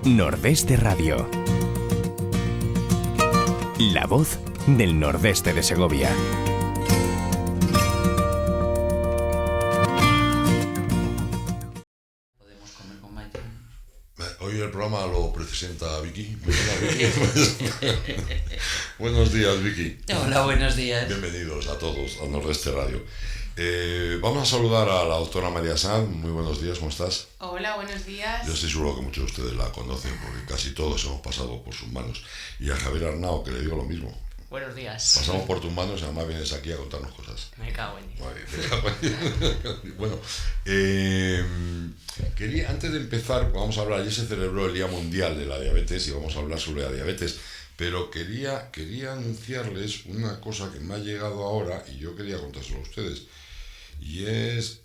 Nordeste Radio. La voz del nordeste de Segovia. Podemos comer con Maite. Hoy el programa lo presenta Vicky. Buenos días, Vicky. Hola, buenos días. Bienvenidos a todos a Nordeste Radio. Vamos a saludar a la doctora María Sanz. Muy buenos días, ¿cómo estás? Hola, buenos días. Yo estoy seguro que muchos de ustedes la conocen porque casi todos hemos pasado por sus manos. Y a Javier Arnao, que le digo lo mismo. Buenos días. Pasamos por tus manos y además vienes aquí a contarnos cosas. Me cago en Dios. Bueno, quería, antes de empezar, vamos a hablar, ayer se celebró el Día Mundial de la Diabetes y vamos a hablar sobre la diabetes, pero quería anunciarles una cosa que me ha llegado ahora y yo quería contárselo a ustedes. Y es,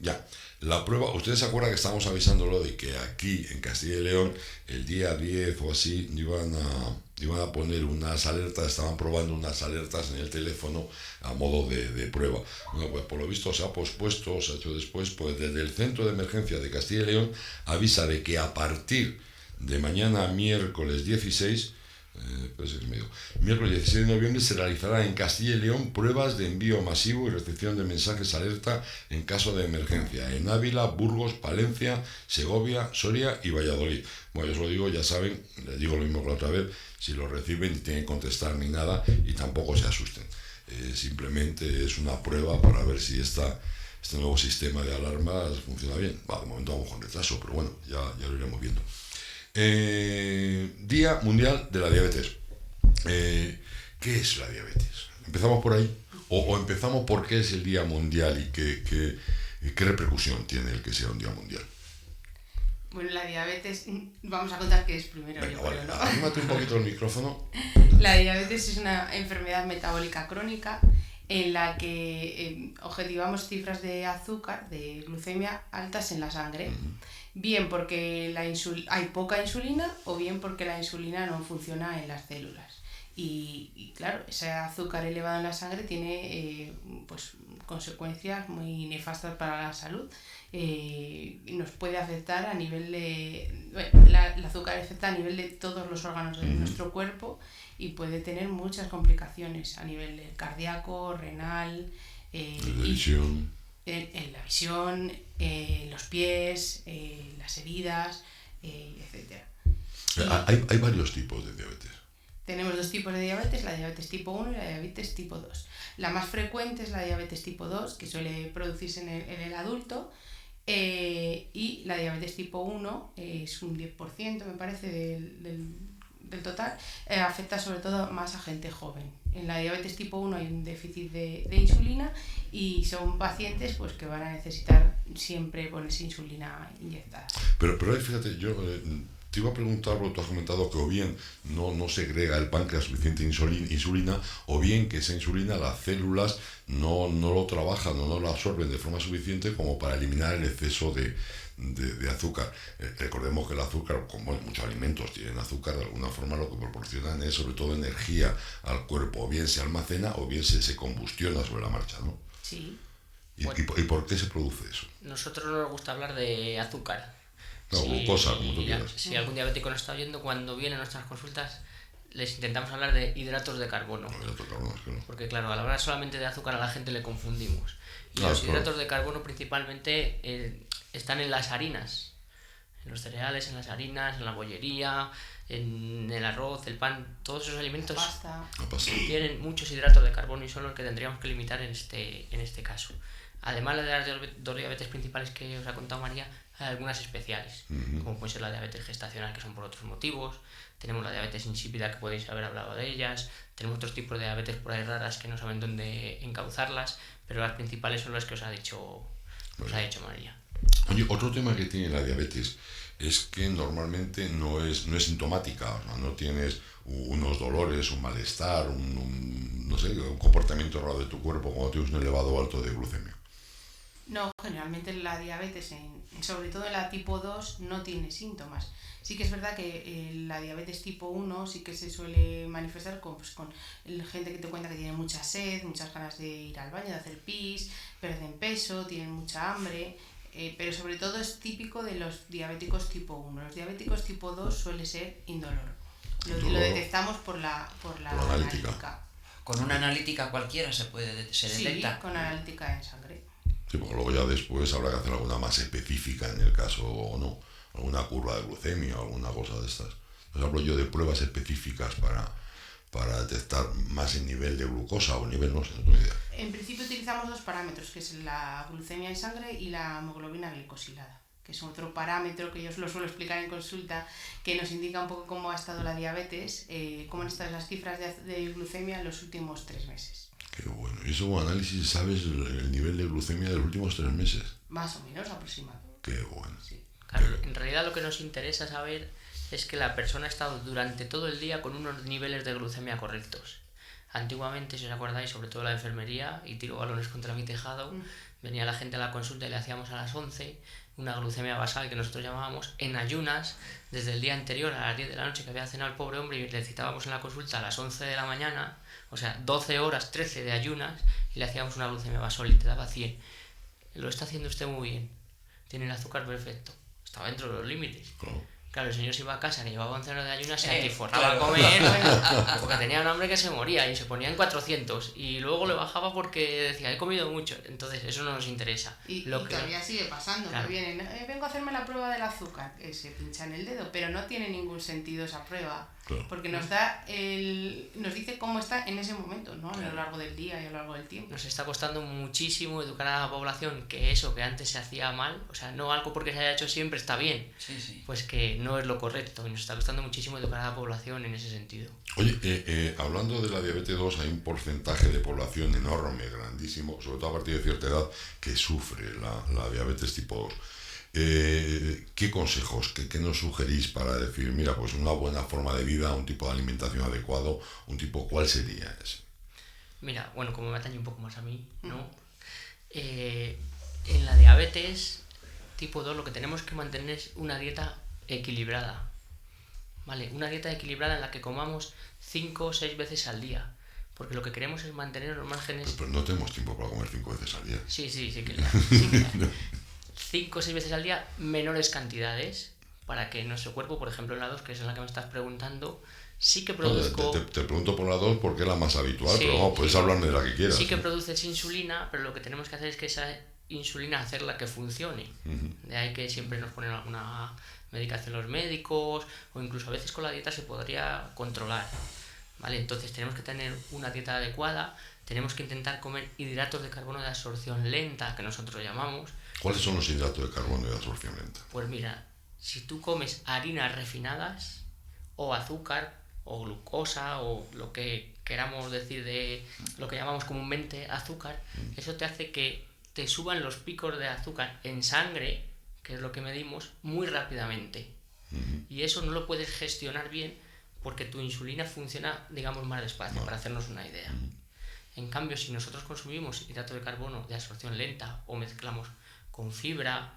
la prueba, ustedes se acuerdan que estábamos avisándolo de que aquí en Castilla y León, el día 10 o así, iban a poner unas alertas, estaban probando unas alertas en el teléfono a modo de prueba. Bueno, pues por lo visto se ha pospuesto, se ha hecho después, pues desde el Centro de Emergencia de Castilla y León avisa de que a partir de mañana miércoles 16, miércoles 16 de noviembre se realizarán en Castilla y León pruebas de envío masivo y recepción de mensajes alerta en caso de emergencia en Ávila, Burgos, Palencia, Segovia, Soria y Valladolid. Bueno, yo os lo digo, ya saben, les digo lo mismo que la otra vez, si lo reciben ni tienen que contestar ni nada y tampoco se asusten. Simplemente es una prueba para ver si este nuevo sistema de alarmas funciona bien. De momento vamos con retraso, pero bueno, ya lo iremos viendo. Día Mundial de la Diabetes. ¿Qué es la diabetes? ¿Empezamos por ahí? ¿O empezamos por qué es el Día Mundial y qué repercusión tiene el que sea un Día Mundial? Bueno, la diabetes, vamos a contar qué es primero. Venga, yo vale, creo, ¿no? arrímate un poquito el micrófono. La diabetes es una enfermedad metabólica crónica en la que objetivamos cifras de azúcar, de glucemia altas en la sangre. Bien porque hay poca insulina o bien porque la insulina no funciona en las células. Y claro, ese azúcar elevado en la sangre tiene pues consecuencias muy nefastas para la salud. Nos puede afectar a nivel de... Bueno, el azúcar afecta a nivel de todos los órganos de nuestro cuerpo y puede tener muchas complicaciones a nivel cardíaco, renal, La visión. en la visión, los pies, las heridas, etc. Hay varios tipos de diabetes. Tenemos dos tipos de diabetes, la diabetes tipo 1 y la diabetes tipo 2. La más frecuente es la diabetes tipo 2, que suele producirse en el adulto, y la diabetes tipo 1 es un 10%, me parece, del total, afecta sobre todo más a gente joven. En la diabetes tipo 1 hay un déficit de insulina y son pacientes pues que van a necesitar siempre ponerse insulina inyectada. Pero ahí fíjate, yo te iba a preguntar, porque tú has comentado que o bien no segrega el páncreas suficiente insulina, o bien que esa insulina las células no lo trabajan o no lo absorben de forma suficiente como para eliminar el exceso de azúcar. Recordemos que el azúcar, como muchos alimentos tienen azúcar, de alguna forma lo que proporcionan es sobre todo energía al cuerpo, o bien se almacena o bien se combustiona sobre la marcha, ¿no? Sí. ¿Y por qué se produce eso? Nosotros no nos gusta hablar de azúcar. No, glucosa, como tú quieras. Si algún diabético nos está oyendo, cuando viene a nuestras consultas, les intentamos hablar de hidratos de carbono. Porque claro, al hablar solamente de azúcar a la gente le confundimos. Y los hidratos de carbono principalmente están en las harinas, en los cereales, en las harinas, en la bollería, en el arroz, el pan, todos esos alimentos tienen muchos hidratos de carbono y son los que tendríamos que limitar en este caso. Además de las dos diabetes principales que os ha contado María, hay algunas especiales, como puede ser la diabetes gestacional, que son por otros motivos. Tenemos la diabetes insípida, que podéis haber hablado de ellas. Tenemos otros tipos de diabetes por ahí raras que no saben dónde encauzarlas, pero las principales son las que os ha dicho María. Oye, otro tema que tiene la diabetes es que normalmente no es sintomática, o sea, no tienes unos dolores, un malestar, un comportamiento raro de tu cuerpo cuando tienes un elevado o alto de glucemia. No, generalmente la diabetes, sobre todo en la tipo 2, no tiene síntomas. Sí que es verdad que la diabetes tipo 1 sí que se suele manifestar con gente que te cuenta que tiene mucha sed, muchas ganas de ir al baño, de hacer pis, pierden peso, tienen mucha hambre. pero sobre todo es típico de los diabéticos tipo 1. Los diabéticos tipo 2 suele ser indoloro. Lo detectamos por la analítica. ¿Con una analítica cualquiera se detecta? Sí, con analítica en sangre. Sí, porque luego ya después habrá que hacer alguna más específica en el caso o no, alguna curva de glucemia o alguna cosa de estas. Entonces hablo yo de pruebas específicas para detectar más el nivel de glucosa o el nivel, no sé, no tengo idea. En principio utilizamos dos parámetros, que es la glucemia en sangre y la hemoglobina glicosilada, que es otro parámetro que yo os lo suelo explicar en consulta, que nos indica un poco cómo ha estado la diabetes, cómo han estado las cifras de glucemia en los últimos 3 meses. Qué bueno. ¿Y eso con análisis sabes el nivel de glucemia de los últimos 3 meses? Más o menos aproximado. Qué bueno. Sí. Claro, en realidad lo que nos interesa saber es que la persona ha estado durante todo el día con unos niveles de glucemia correctos. Antiguamente, si os acordáis, sobre todo la enfermería, y tiro balones contra mi tejado, venía la gente a la consulta y le hacíamos a las 11 una glucemia basal que nosotros llamábamos en ayunas desde el día anterior a las 10 de la noche que había cenado el pobre hombre, y le citábamos en la consulta a las 11 de la mañana, o sea, 12 horas, 13 de ayunas, y le hacíamos una glucemia basal y te daba 100. Lo está haciendo usted muy bien, tiene el azúcar perfecto, estaba dentro de los límites. Claro, el señor se iba a casa, que llevaba 11 horas de ayunas, se atiforraba a comer, porque tenía un hambre que se moría y se ponía en 400, y luego le bajaba porque decía, he comido mucho. Entonces eso no nos interesa. Y todavía sigue pasando, claro. Que vienen, vengo a hacerme la prueba del azúcar, se pinchan el dedo, pero no tiene ningún sentido esa prueba, porque nos dice cómo está en ese momento, ¿no? A lo largo del día y a lo largo del tiempo. Nos está costando muchísimo educar a la población que eso que antes se hacía mal, o sea, no algo porque se haya hecho siempre está bien, pues que no es lo correcto, y nos está costando muchísimo educar a la población en ese sentido. Oye, hablando de la diabetes 2, hay un porcentaje de población enorme, grandísimo, sobre todo a partir de cierta edad, que sufre la diabetes tipo 2. ¿Qué consejos, qué nos sugerís para decir, mira, pues una buena forma de vida, un tipo de alimentación adecuado, ¿cuál sería ese? Mira, bueno, como me atañe un poco más a mí, ¿no? En la diabetes tipo 2 lo que tenemos que mantener es una dieta equilibrada, ¿vale? Una dieta equilibrada en la que comamos 5 o 6 veces al día, porque lo que queremos es mantener los márgenes... Pero no tenemos tiempo para comer 5 veces al día. Sí que la 5 o 6 veces al día, menores cantidades, para que nuestro cuerpo, por ejemplo en la 2, que es en la que me estás preguntando, sí que produzco... Te pregunto por la 2 porque es la más habitual, pero vamos, puedes hablarme de la que quieras. Sí que produces insulina, pero lo que tenemos que hacer es que esa insulina hacerla que funcione. De ahí que siempre nos ponen alguna medicación los médicos, o incluso a veces con la dieta se podría controlar, ¿vale? Entonces tenemos que tener una dieta adecuada, tenemos que intentar comer hidratos de carbono de absorción lenta, que nosotros llamamos. ¿Cuáles son los hidratos de carbono de absorción lenta? Pues mira, si tú comes harinas refinadas, o azúcar, o glucosa, o lo que queramos decir de lo que llamamos comúnmente azúcar, eso te hace que te suban los picos de azúcar en sangre, que es lo que medimos, muy rápidamente. Y eso no lo puedes gestionar bien porque tu insulina funciona, digamos, más despacio, para hacernos una idea. En cambio, si nosotros consumimos hidrato de carbono de absorción lenta o mezclamos con fibra,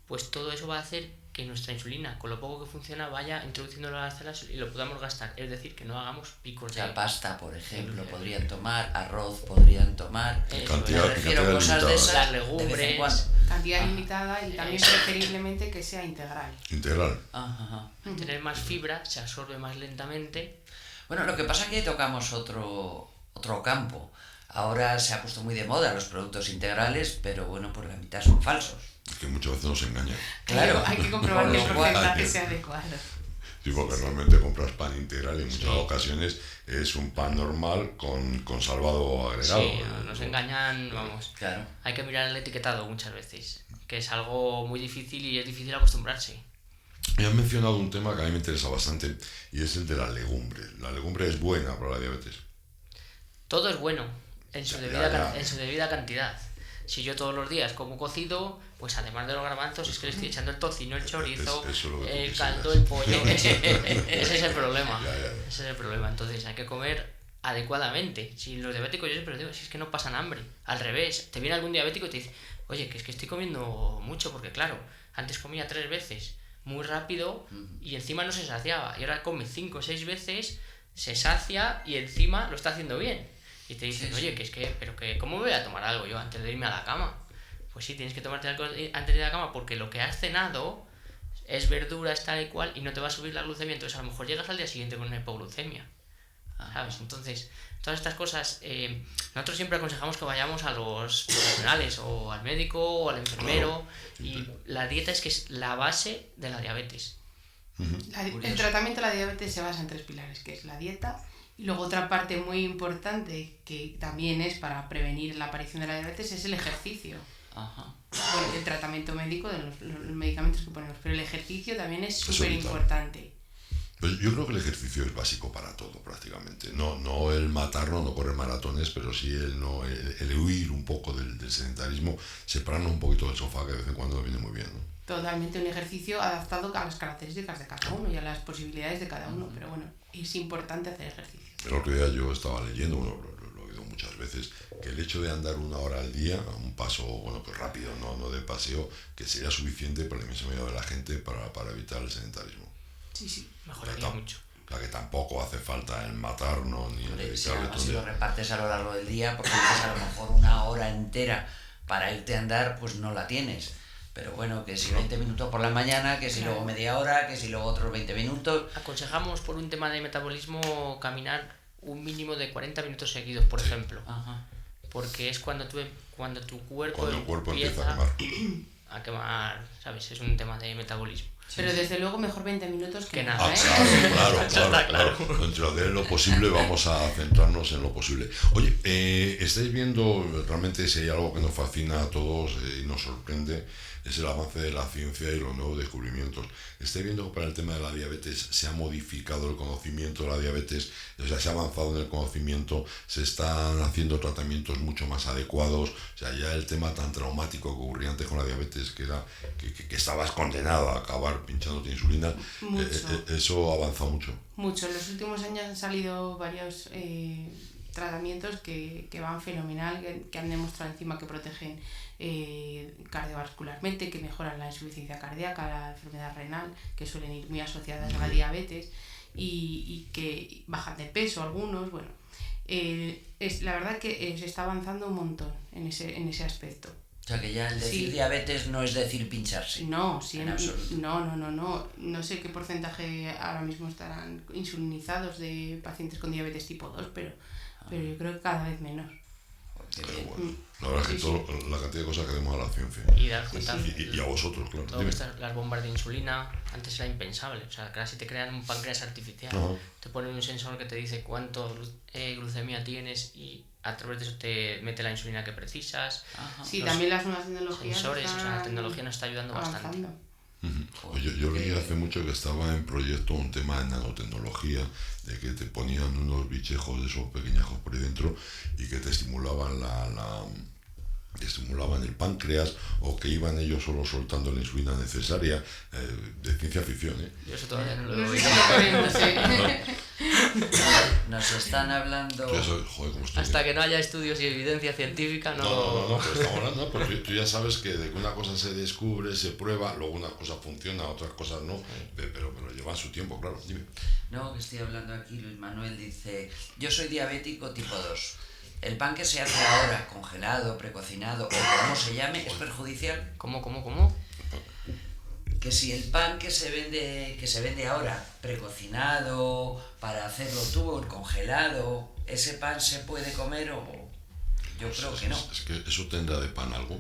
pues todo eso va a hacer que nuestra insulina, con lo poco que funciona, vaya introduciéndolo a las células y lo podamos gastar. Es decir, que no hagamos picos de... pasta, por ejemplo, podrían tomar, arroz podrían tomar... Cantidad cosas de esas, las legumbres... Cantidad limitada y también preferiblemente que sea integral. Integral. Ajá. Tener más fibra, se absorbe más lentamente. Bueno, lo que pasa es que tocamos otro campo. Ahora se ha puesto muy de moda los productos integrales, pero bueno, por la mitad son falsos. Es que muchas veces nos engañan. Claro, hay que comprobar que el porcentaje sea adecuado. Sí, porque realmente compras pan integral y en muchas ocasiones es un pan normal con salvado agregado. Sí, nos engañan, vamos. Claro. Hay que mirar el etiquetado muchas veces, que es algo muy difícil y es difícil acostumbrarse. Me han mencionado un tema que a mí me interesa bastante y es el de la legumbre. La legumbre es buena para la diabetes. Todo es bueno en su debida cantidad. Si yo todos los días como cocido, pues además de los garbanzos es que le estoy echando el tocino, el chorizo, el caldo, el pollo. Ese es el problema. Ese es el problema. Entonces hay que comer adecuadamente. Si los diabéticos, yo siempre digo, si es que no pasan hambre. Al revés, te viene algún diabético y te dice, oye, que es que estoy comiendo mucho, porque claro, antes comía 3 veces muy rápido y encima no se saciaba. Y ahora come 5 o 6 veces, se sacia y encima lo está haciendo bien. Y te dicen, oye, que es que, pero que, ¿cómo me voy a tomar algo yo antes de irme a la cama? Pues sí, tienes que tomarte algo antes de la cama porque lo que has cenado es verdura, es tal y cual, y no te va a subir la glucemia, entonces a lo mejor llegas al día siguiente con una hipoglucemia, ¿sabes? Entonces, todas estas cosas, nosotros siempre aconsejamos que vayamos a los profesionales, o al médico, o al enfermero, y la dieta es que es la base de la diabetes. El tratamiento de la diabetes se basa en 3 pilares, que es la dieta, y luego otra parte muy importante que también es para prevenir la aparición de la diabetes es el ejercicio. Ajá. Bueno, el tratamiento médico de los medicamentos que ponemos, pero el ejercicio también es súper vital. importante. Pues yo creo que el ejercicio es básico para todo prácticamente. No el matarnos, no correr maratones, pero sí el huir un poco del sedentarismo, separarnos un poquito del sofá, que de vez en cuando viene muy bien, ¿no? Totalmente un ejercicio adaptado a las características de cada uno y a las posibilidades de cada uno, pero bueno, es importante hacer ejercicio. El otro día yo estaba leyendo, bueno, lo he oído muchas veces, que el hecho de andar 1 hora al día, a un paso, bueno, pues rápido, no de paseo, que sería suficiente para la inmensa mayoría de la gente para evitar el sedentarismo. Sí. Mejoraría mucho. O sea, que tampoco hace falta el matarnos ni el Si dedicarle todo además el si lo día. repartes a lo largo del día, porque dices a lo mejor 1 hora entera para irte a andar, pues no la tienes. Pero bueno, que si 20 minutos por la mañana, que si luego media hora, que si luego otros 20 minutos. Aconsejamos por un tema de metabolismo caminar un mínimo de 40 minutos seguidos, por ejemplo. Ajá. Porque es cuando tu cuerpo, Cuando el cuerpo empieza a quemar, ¿sabes? Es un tema de metabolismo. Pero desde luego mejor 20 minutos que nada, nada, ¿eh? Claro. Dentro de lo posible vamos a centrarnos en lo posible. Oye, estáis viendo realmente si hay algo que nos fascina a todos y nos sorprende, es el avance de la ciencia y los nuevos descubrimientos. Estáis viendo que para el tema de la diabetes se ha modificado el conocimiento de la diabetes, o sea, se ha avanzado en el conocimiento, se están haciendo tratamientos mucho más adecuados, o sea, ya el tema tan traumático que ocurría antes con la diabetes, que era que estabas condenado a acabar pinchándote insulina, eso ha avanzado mucho. Mucho. En los últimos años han salido varios tratamientos que van fenomenal, que han demostrado encima que protegen cardiovascularmente, que mejoran la insuficiencia cardíaca, la enfermedad renal, que suelen ir muy asociadas a la diabetes, y que bajan de peso algunos. Bueno, la verdad que se está avanzando un montón en ese aspecto. O sea que ya el decir diabetes no es decir pincharse. No, en absoluto. No sé qué porcentaje ahora mismo estarán insulinizados de pacientes con diabetes tipo 2, pero yo creo que cada vez menos. Pero bueno, la verdad es que la cantidad de cosas que demos a la ciencia. Y dar cuenta. Y a vosotros, claro. Todo las bombas de insulina, antes era impensable. O sea, casi te crean un páncreas artificial. Ajá. Te ponen un sensor que te dice cuánto glucemia tienes y a través de eso te mete la insulina que precisas. Ajá. Sí, también las nuevas tecnologías. Sensores, o sea, la tecnología nos está ayudando bastante. Pues yo leí hace mucho que estaba en proyecto un tema de nanotecnología, de que te ponían unos bichejos de esos pequeñajos por ahí dentro y que te estimulaban estimulaban el páncreas, o que iban ellos solo soltando la insulina necesaria, de ciencia ficción, ¿eh? Yo eso todavía no lo he No sé oído. si lo creen, no sé. Nos están hablando. ¿Cómo estoy? Hasta que no haya estudios y evidencia científica, no. No, pero estamos hablando, porque tú ya sabes que de que una cosa se descubre, se prueba, luego una cosa funciona, otras cosas no, pero llevan su tiempo, claro. Dime. No, que estoy hablando aquí, Luis Manuel dice, yo soy diabético tipo 2. El pan que se hace ahora, congelado, precocinado, o como se llame, es perjudicial. ¿Cómo? Que si el pan que se vende ahora, precocinado, para hacerlo tú, el congelado, ese pan se puede comer o yo creo que no. Es que eso tendrá de pan algo.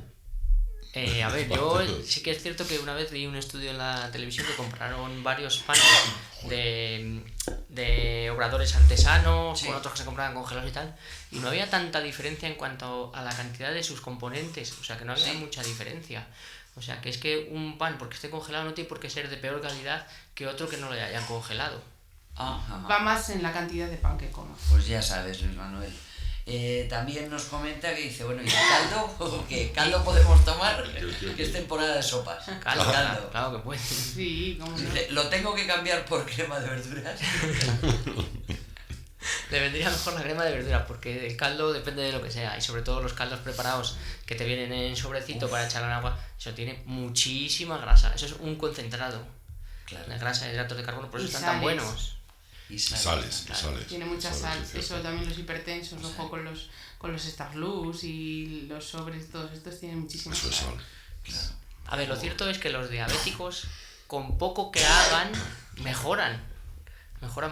A ver, yo sí que es cierto que una vez vi un estudio en la televisión que compraron varios panes de obradores artesanos, Sí. con otros que se compraban congelados y tal, y no había tanta diferencia en cuanto a la cantidad de sus componentes, o sea que no había Sí. mucha diferencia. O sea que es que un pan, porque esté congelado, no tiene por qué ser de peor calidad que otro que no lo hayan congelado. Ajá. Va más en la cantidad de pan que comas. Pues ya sabes, Luis Manuel. También nos comenta que dice, bueno, ¿y el caldo? ¿Qué caldo podemos tomar? Que es temporada de sopas. Caldo, Caldo. claro que puede. Sí, cómo no. Dice, ¿lo tengo que cambiar por crema de verduras? Le vendría mejor la crema de verdura, porque el caldo depende de lo que sea, y sobre todo los caldos preparados que te vienen en sobrecito para echar en agua, eso tiene muchísima grasa, eso es un concentrado Claro. de grasa, de hidratos de carbono, por eso Y están tan sales. buenos. Y Sales. Tiene mucha Sales, sal. es cierto. Eso también los hipertensos, ojo con los Starlus y los sobres, todos estos tienen muchísima Eso es sal. sal. Claro. A ver, lo cierto es que los diabéticos, con poco que hagan, mejoran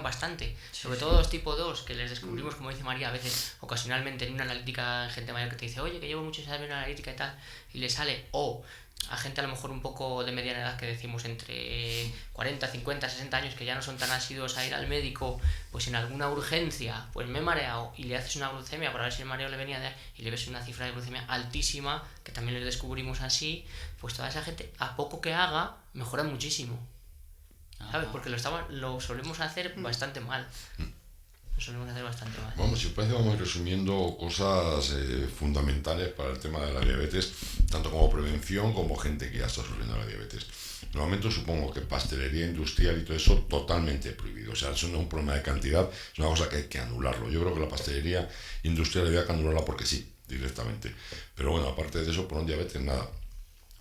bastante. Sobre todo los tipo 2, que les descubrimos, como dice María, a veces ocasionalmente en una analítica en gente mayor que te dice, oye, que llevo muchos años en una analítica y tal, y le sale, o a gente a lo mejor un poco de mediana edad que decimos entre 40, 50, 60 años que ya no son tan asiduos a ir al médico, pues en alguna urgencia, pues me he mareado y le haces una glucemia para ver si el mareo le venía de ahí y le ves una cifra de glucemia altísima, que también les descubrimos así, pues toda esa gente, a poco que haga, mejora muchísimo. ¿Sabes? Porque lo solemos hacer bastante mal. Vamos, si os parece, vamos a ir resumiendo cosas fundamentales para el tema de la diabetes, tanto como prevención como gente que ya está sufriendo la diabetes. Normalmente supongo que pastelería industrial y todo eso totalmente prohibido. O sea, eso no es un problema de cantidad, es una cosa que hay que anularlo. Yo creo que la pastelería industrial había que anularla porque sí, directamente. Pero bueno, aparte de eso, por un diabetes, nada.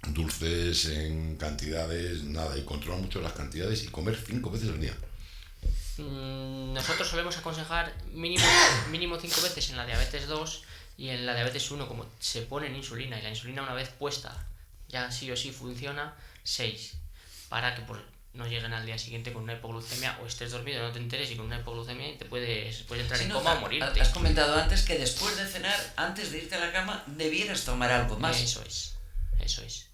Dulces en cantidades, nada, y controlar mucho las cantidades y comer 5 veces al día. Nosotros solemos aconsejar mínimo 5 veces en la diabetes 2 y en la diabetes 1, como se pone en insulina y la insulina una vez puesta ya sí o sí funciona, 6, para que no lleguen al día siguiente con una hipoglucemia o estés dormido, no te enteres y con una hipoglucemia y te puedes entrar en coma o morirte. Has comentado antes que después de cenar, antes de irte a la cama, debieras tomar algo más. Eso es.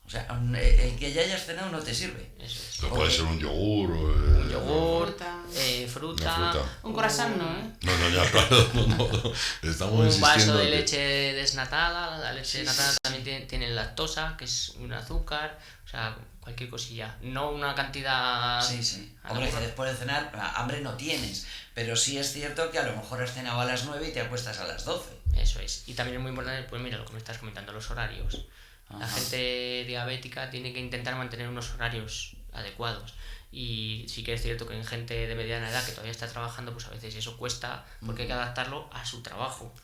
O sea, el que ya hayas cenado no te sirve. Eso es. Pero puede ser un yogur, Un yogur, fruta. fruta. Un croissant no, ¿eh? No, ya, claro, no. Estamos Un insistiendo vaso de en que- leche desnatada, la leche desnatada también tiene lactosa, que es un azúcar, o sea, cualquier cosilla. No una cantidad... Sí. a lo Hombre, que mejor- después de cenar, hambre no tienes. Pero sí es cierto que a lo mejor has cenado a las 9 y te acuestas a las 12. Eso es. Y también es muy importante, pues mira, lo que me estás comentando, los horarios. La Ajá. gente diabética tiene que intentar mantener unos horarios adecuados. Y sí que es cierto que en gente de mediana edad que todavía está trabajando, pues a veces eso cuesta porque hay que adaptarlo a su trabajo.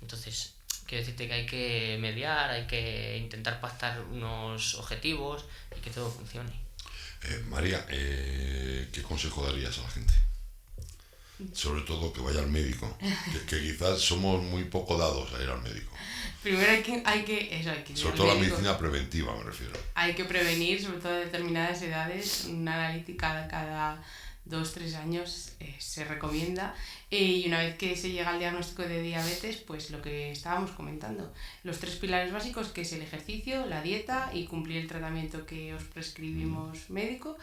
Entonces, quiero decirte que hay que mediar, hay que intentar pactar unos objetivos y que todo funcione. María, ¿qué consejo darías a la gente? Sobre todo que vaya al médico, que quizás somos muy poco dados a ir al médico. Primero hay que ir Sobre al todo la médico. medicina preventiva, me refiero. Hay que prevenir, sobre todo en determinadas edades, una analítica cada 2-3 años se recomienda. Y una vez que se llega al diagnóstico de diabetes, pues lo que estábamos comentando, los 3 pilares básicos, que es el ejercicio, la dieta y cumplir el tratamiento que os prescribimos médico.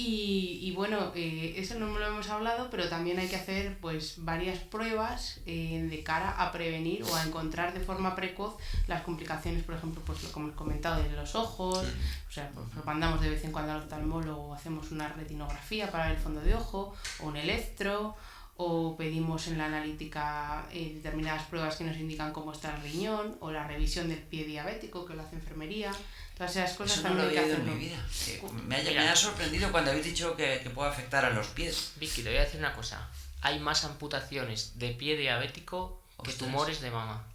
Y bueno, eso no lo hemos hablado, pero también hay que hacer pues varias pruebas de cara a prevenir o a encontrar de forma precoz las complicaciones, por ejemplo, pues lo que hemos comentado de los ojos, o sea, pues, mandamos de vez en cuando al oftalmólogo, hacemos una retinografía para ver el fondo de ojo, o un electro, o pedimos en la analítica determinadas pruebas que nos indican cómo está el riñón, o la revisión del pie diabético que lo hace enfermería. Todas esas cosas Eso no lo también hay había que oído en hacerlo. mi vida. Me ha sorprendido cuando habéis dicho que puede afectar a los pies. Vicky, te voy a decir una cosa. Hay más amputaciones de pie diabético que Ostras. tumores de mama.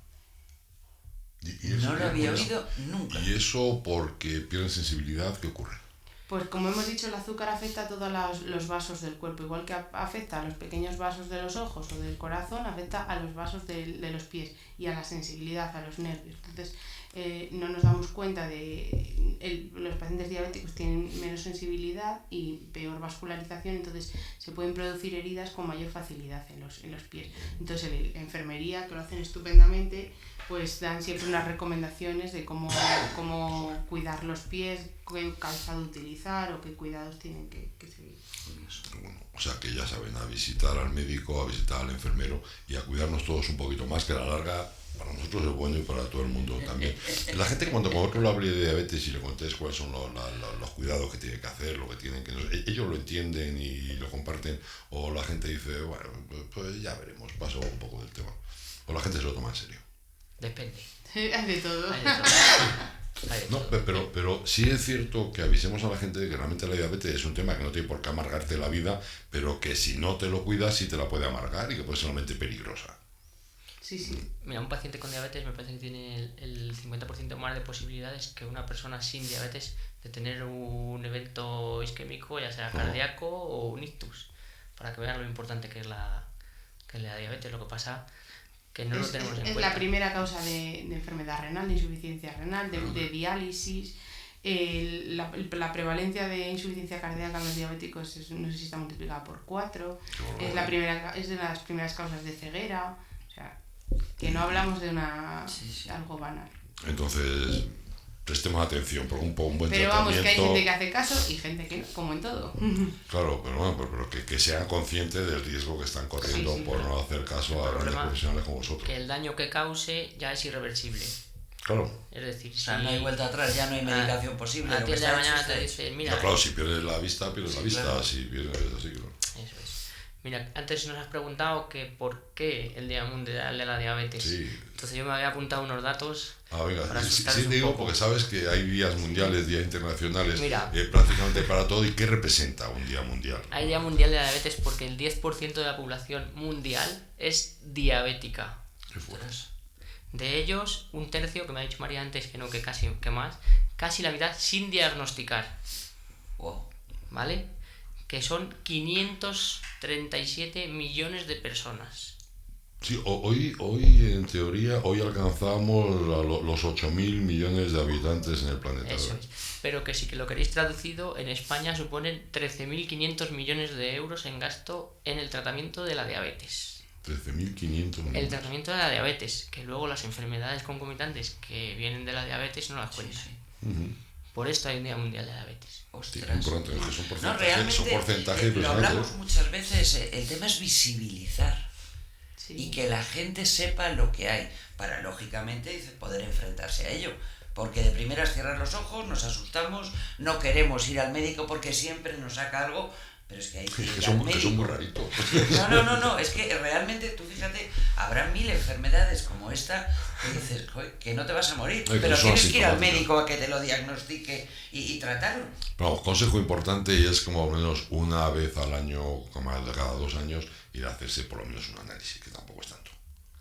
Y eso No lo qué había ocurre? oído nunca. Y eso porque pierden sensibilidad, ¿qué ocurre? Pues como hemos dicho, el azúcar afecta a todos los vasos del cuerpo, igual que afecta a los pequeños vasos de los ojos o del corazón, afecta a los vasos de los pies y a la sensibilidad, a los nervios. Entonces, no nos damos cuenta de los pacientes diabéticos tienen menos sensibilidad y peor vascularización, entonces se pueden producir heridas con mayor facilidad en los pies. Entonces, la enfermería, que lo hacen estupendamente, pues dan siempre unas recomendaciones de cómo cuidar los pies, qué calzado utilizar o qué cuidados tienen que seguir. Bueno, o sea que ya saben, a visitar al médico, a visitar al enfermero y a cuidarnos todos un poquito más, que a la larga para nosotros es bueno y para todo el mundo también. La gente cuando con otro le hable de diabetes y le contéis cuáles son los cuidados que tiene que hacer, lo que tienen que... Ellos lo entienden y lo comparten, o la gente dice, bueno, pues ya veremos, paso un poco del tema. O la gente se lo toma en serio. Depende. Hay de todo. Hay de todo. Hay de No, todo. pero sí es cierto que avisemos a la gente de que realmente la diabetes es un tema que no tiene por qué amargarte la vida, pero que si no te lo cuidas sí te la puede amargar y que puede ser realmente peligrosa. Sí. Mira, un paciente con diabetes me parece que tiene el 50% más de posibilidades que una persona sin diabetes de tener un evento isquémico, ya sea cardíaco o un ictus. para que vean lo importante que es la diabetes. Lo que pasa que no lo tenemos en es cuenta. la primera causa de enfermedad renal, de insuficiencia renal, de diálisis. La prevalencia de insuficiencia cardíaca en los diabéticos no sé si está multiplicada por 4. Es de las primeras causas de ceguera. O sea, que no hablamos de algo banal. Entonces, prestemos atención, porque un buen pero tratamiento... vamos, que hay gente que hace caso y gente que no, como en todo. Claro, pero bueno, pero que sean conscientes del riesgo que están corriendo por no hacer caso a grandes profesionales como vosotros. Que el daño que cause ya es irreversible. Claro. Es decir, o sea, no hay vuelta atrás, ya no hay medicación posible. A ti el de mañana te dice, mira... No, claro, si pierdes la vista, pierdes la vista. Claro. Si pierdes así, claro. Eso es. Mira, antes nos has preguntado que por qué el Día Mundial de la Diabetes. Sí. Entonces yo me había apuntado unos datos. Venga, para sí asustaros un digo, poco. porque sabes que hay días mundiales, días internacionales, Mira. prácticamente para todo. ¿Y qué representa un día mundial? Hay Día Mundial de la Diabetes porque el 10% de la población mundial es diabética. ¿Qué fueras? De ellos, un tercio, que me ha dicho María antes que no, que casi la mitad sin diagnosticar. Wow. ¿Vale? Que son 537 millones de personas. Sí, hoy en teoría, alcanzamos los 8.000 millones de habitantes en el planeta. Eso es. Pero que si que lo queréis traducido, en España suponen 13.500 millones de euros en gasto en el tratamiento de la diabetes. 13.500 millones. El tratamiento de la diabetes, que luego las enfermedades concomitantes que vienen de la diabetes no las cuentan. Sí. Por esto hay un Día Mundial de la Diabetes. Ostras. Importante, es un porcentaje, No, realmente, son porcentajes lo hablamos muchas veces, el tema es visibilizar. Sí. Y que la gente sepa lo que hay, para lógicamente poder enfrentarse a ello. Porque de primeras cierras los ojos, nos asustamos, no queremos ir al médico porque siempre nos saca algo, pero es que hay que ir al médico. Que son muy raritos. No, es que realmente, tú fíjate, habrá 1000 enfermedades como esta que dices, joder, que no te vas a morir, pero tienes que ir al médico a que te lo diagnostique y tratarlo. Pero consejo importante y es como al menos una vez al año, como cada 2 años, ir a hacerse por lo menos un análisis, que tampoco es tanto.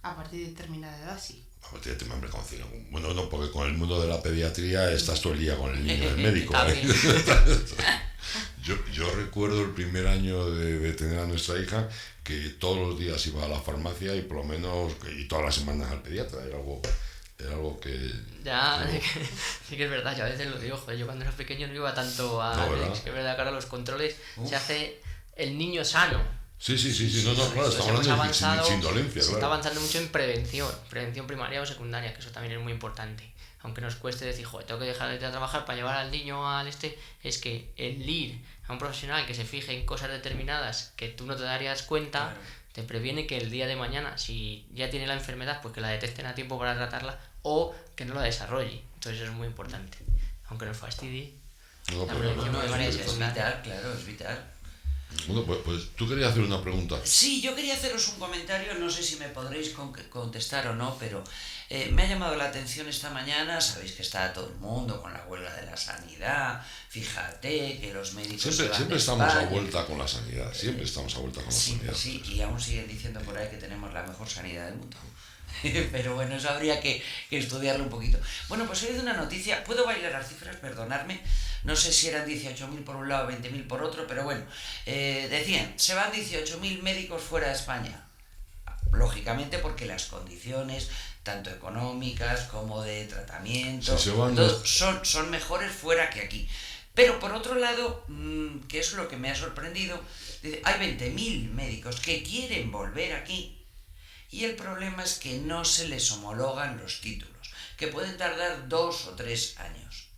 A partir de determinada edad, sí. A partir de me conocido. Bueno, no, porque con el mundo de la pediatría estás todo el día con el niño del médico. Yo recuerdo el primer año de tener a nuestra hija que todos los días iba a la farmacia y por lo menos y todas las semanas al pediatra. Era algo que... Ya, sí que es verdad, yo a veces lo digo, joder, yo cuando era pequeño no iba tanto a... ¿verdad? Es que es verdad que ahora los controles se hace el niño sano. Sí, claro, estamos hablando sin dolencia, se claro. está avanzando mucho en prevención primaria o secundaria, que eso también es muy importante. Aunque nos cueste decir, joder, tengo que dejar de ir a trabajar para llevar al niño es que el ir a un profesional que se fije en cosas determinadas que tú no te darías cuenta, claro, te previene que el día de mañana, si ya tiene la enfermedad, pues que la detecten a tiempo para tratarla o que no la desarrolle. Entonces eso es muy importante. Aunque nos fastidie, la prevención primaria es vital, claro, es vital. Bueno, pues tú querías hacer una pregunta. Sí, yo quería haceros un comentario, no sé si me podréis contestar o no, pero me ha llamado la atención esta mañana, sabéis que está todo el mundo con la huelga de la sanidad, fíjate que los médicos siempre estamos a vuelta con la sanidad, siempre estamos a vuelta con la sanidad. Sí, y aún siguen diciendo por ahí que tenemos la mejor sanidad del mundo. Pero bueno, eso habría que estudiarlo un poquito. Bueno, pues he oído una noticia, puedo bailar las cifras, perdonadme, no sé si eran 18.000 por un lado, 20.000 por otro, pero bueno, decían, se van 18.000 médicos fuera de España. Lógicamente porque las condiciones, tanto económicas como de tratamiento, son mejores fuera que aquí. Pero por otro lado, que es lo que me ha sorprendido, hay 20.000 médicos que quieren volver aquí. Y el problema es que no se les homologan los títulos, que pueden tardar 2 o 3 años.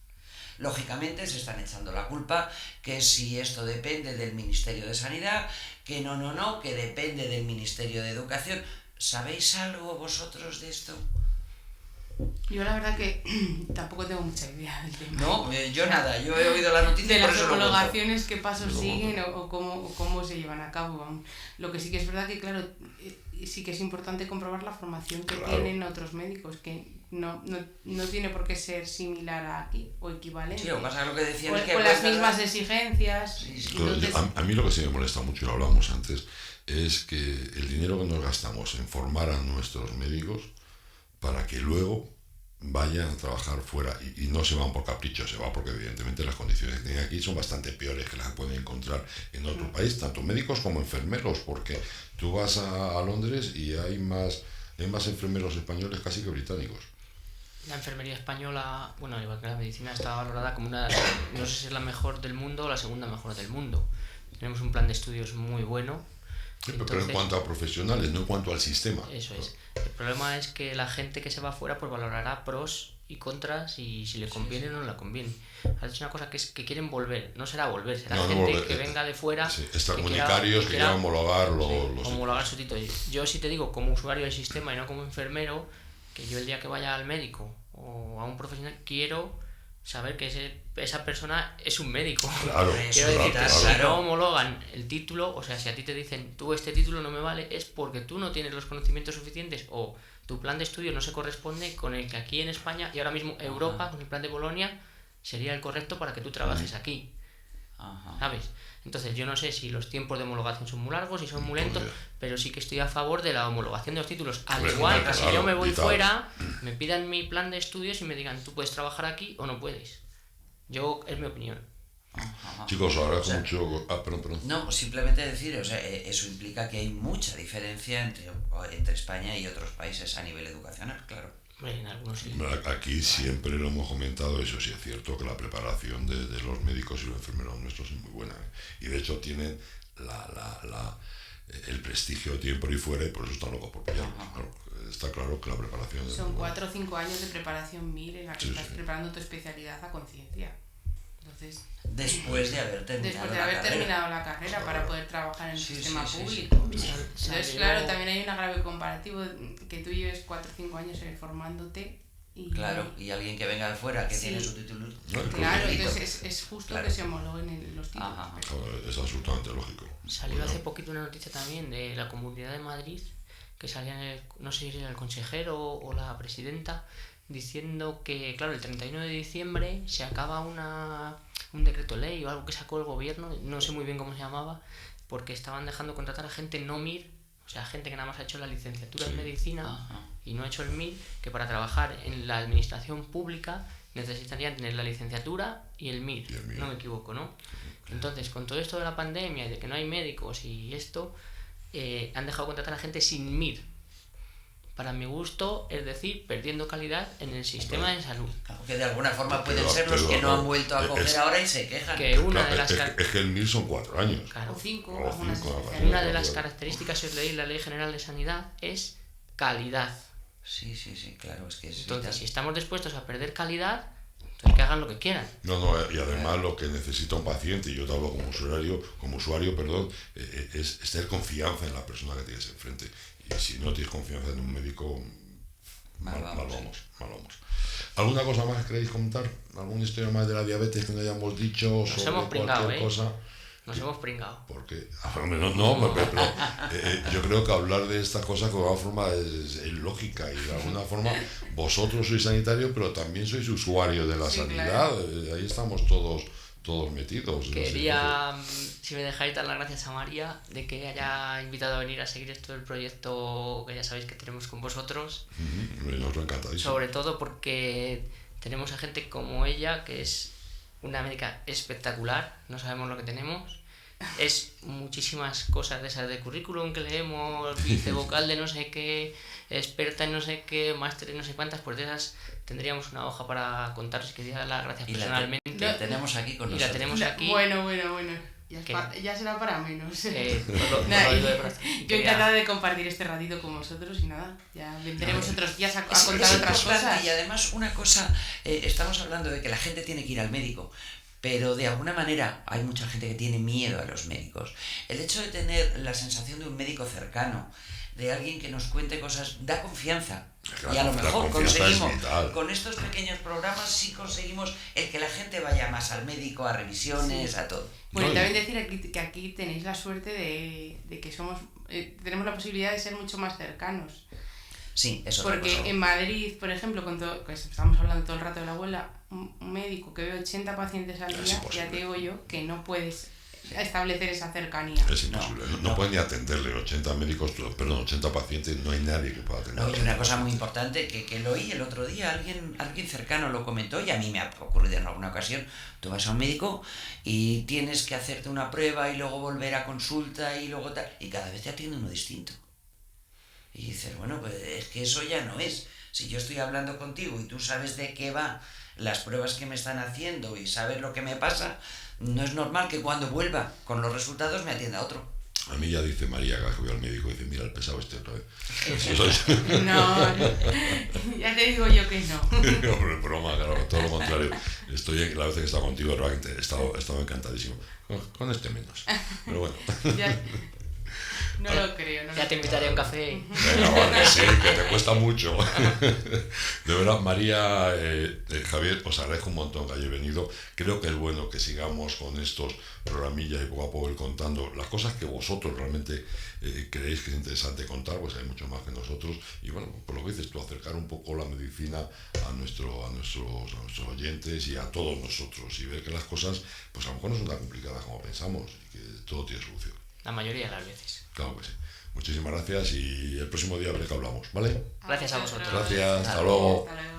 Lógicamente se están echando la culpa, que si esto depende del Ministerio de Sanidad, que no, que depende del Ministerio de Educación. ¿Sabéis algo vosotros de esto? Yo la verdad que tampoco tengo mucha idea del tema. No, yo nada, yo he oído la noticia de por las eso homologaciones, qué pasos siguen o cómo se llevan a cabo. Vamos. Lo que sí que es verdad que, claro, sí que es importante comprobar la formación que tienen otros médicos, que no tiene por qué ser similar a aquí o equivalente. Sí, lo que pasa es lo que decían es que... Con las mismas exigencias. Sí. Entonces... A mí lo que sí me molesta mucho, y lo hablábamos antes, es que el dinero que nos gastamos en formar a nuestros médicos para que luego vayan a trabajar fuera y no se van por capricho, se van porque evidentemente las condiciones que tienen aquí son bastante peores que las que pueden encontrar en otro país, tanto médicos como enfermeros, porque tú vas a Londres y hay más enfermeros españoles casi que británicos. La enfermería española, bueno, igual que la medicina, está valorada como una, no sé si es la mejor del mundo o la segunda mejor del mundo. Tenemos un plan de estudios muy bueno. Sí, Entonces, pero en cuanto a profesionales, no en cuanto al sistema. Eso es. El problema es que la gente que se va afuera pues valorará pros y contras y si le conviene o no le conviene. Has dicho una cosa que es que quieren volver, no será volver, será gente volver, que venga de fuera. Sí, extracomunitarios que quieran homologar los homologar su título. Yo sí te digo, como usuario del sistema y no como enfermero, que yo el día que vaya al médico o a un profesional quiero saber que esa persona es un médico. Claro, Quiero decir, claro. si no homologan el título, o sea, si a ti te dicen tú este título no me vale, es porque tú no tienes los conocimientos suficientes o tu plan de estudio no se corresponde con el que aquí en España y ahora mismo Europa, con el plan de Bolonia, sería el correcto para que tú trabajes aquí. ¿Sabes? Entonces yo no sé si los tiempos de homologación son muy largos, si son muy lentos, pero sí que estoy a favor de la homologación de los títulos. Al igual que si yo me voy fuera, me pidan mi plan de estudios y me digan tú puedes trabajar aquí o no puedes. Es mi opinión. Chicos, ahora con mucho... perdón. No, simplemente decir, o sea, eso implica que hay mucha diferencia entre España y otros países a nivel educacional, claro. En algunos sí. Aquí siempre lo hemos comentado, eso sí es cierto, que la preparación de los médicos y los enfermeros nuestros es muy buena. Y de hecho tienen el prestigio tienen por ahí fuera y por eso están locos por pillarlo. Claro, está claro que la preparación... Son 4 o 5 años de preparación MIR en la que estás preparando tu especialidad a conciencia. Entonces, después de haber terminado la carrera para poder trabajar en el sistema público. Entonces, claro, también hay un agravio comparativo que tú lleves 4 o 5 años formándote. Y alguien que venga de fuera que tiene su título. Claro, entonces es justo que se homologuen los títulos. Es absolutamente lógico. Salió hace poquito una noticia también de la Comunidad de Madrid, que salía no sé si era el consejero o la presidenta, diciendo que, claro, el 31 de diciembre se acaba un decreto ley o algo que sacó el gobierno, no sé muy bien cómo se llamaba, porque estaban dejando contratar a gente no MIR, o sea, gente que nada más ha hecho la licenciatura en medicina y no ha hecho el MIR, que para trabajar en la administración pública necesitarían tener la licenciatura y el MIR, no me equivoco, ¿no? Entonces, con todo esto de la pandemia y de que no hay médicos y esto, han dejado contratar a gente sin MIR. Para mi gusto, es decir, perdiendo calidad en el sistema de salud. Que de alguna forma pueden ser los que no han vuelto a coger ahora y se quejan. Que es que el MIR son 4 años. Claro, o 5. Una de las características, si os leéis la Ley General de Sanidad, es calidad. Sí, claro, es que es... Entonces, si estamos dispuestos a perder calidad, entonces que hagan lo que quieran. Y además lo que necesita un paciente, y yo te hablo como usuario, es tener confianza en la persona que tienes enfrente. Y si no tienes confianza en un médico, mal vamos. ¿Alguna cosa más queréis contar? ¿Alguna historia más de la diabetes que no hayamos dicho? Nos hemos pringado, cosa? Nos hemos pringado. Porque, pero yo creo que hablar de estas cosas de alguna forma es lógica y de alguna forma vosotros sois sanitarios, pero también sois usuarios de la sanidad. Claro. Ahí estamos todos metidos. Quería, si me dejáis, dar las gracias a María de que haya invitado a venir a seguir esto del proyecto que ya sabéis que tenemos con vosotros. Nos lo encantadísimo. Sobre todo porque tenemos a gente como ella, que es una médica espectacular, no sabemos lo que tenemos. Es muchísimas cosas de esas de currículum que leemos, vicevocal de no sé qué, experta en no sé qué, máster en no sé cuántas, pues de esas tendríamos una hoja para contaros y quería dar las gracias personalmente. La tenemos aquí con nosotros. La tenemos aquí. Bueno. Ya será para menos. Yo Yo encantada de compartir este ratito con vosotros y nada, ya vendremos otros días a contar otras cosas. Y además una cosa, estamos hablando de que la gente tiene que ir al médico, pero de alguna manera hay mucha gente que tiene miedo a los médicos. El hecho de tener la sensación de un médico cercano, de alguien que nos cuente cosas, da confianza. Y a lo mejor conseguimos, con estos pequeños programas, sí conseguimos el que la gente vaya más al médico, a revisiones, a todo. Bueno, y también decir que aquí tenéis la suerte de que tenemos la posibilidad de ser mucho más cercanos. Sí, eso. Porque en Madrid, por ejemplo, que estamos hablando todo el rato de la abuela, un médico que ve 80 pacientes al día, ya te digo yo que no puedes establecer esa cercanía. Es imposible, no pueden ni atenderle 80 médicos, perdón, 80 pacientes, no hay nadie que pueda atender. No, y una cosa muy importante que lo oí el otro día, alguien cercano lo comentó y a mí me ha ocurrido en alguna ocasión. Tú vas a un médico y tienes que hacerte una prueba y luego volver a consulta y luego tal, y cada vez te atiende uno distinto. Y dices, bueno, pues es que eso ya no es. Si yo estoy hablando contigo y tú sabes de qué va las pruebas que me están haciendo y sabes lo que me pasa, no es normal que cuando vuelva con los resultados me atienda otro. A mí ya dice María, que voy al médico y dice, mira el pesado este otra vez. No, ya te digo yo que no. Hombre, broma, claro, todo lo contrario. La vez que he estado contigo, realmente he estado encantadísimo. Con este menos. Pero bueno. Ya, no lo creo. No ya te invitaré a un café. Venga, vale, sí, que te cuesta mucho. De verdad, María, Javier, os agradezco un montón que hayáis venido. Creo que es bueno que sigamos con estos programillas y poco a poco ir contando las cosas que vosotros realmente creéis que es interesante contar, pues hay mucho más que nosotros. Y bueno, por lo que dices tú, acercar un poco la medicina a nuestros oyentes y a todos nosotros y ver que las cosas, pues a lo mejor no son tan complicadas como pensamos y que todo tiene solución. La mayoría de las veces. Claro que sí. Muchísimas gracias y el próximo día veré que hablamos, ¿vale? Gracias a vosotros. Gracias, hasta luego. Hasta luego.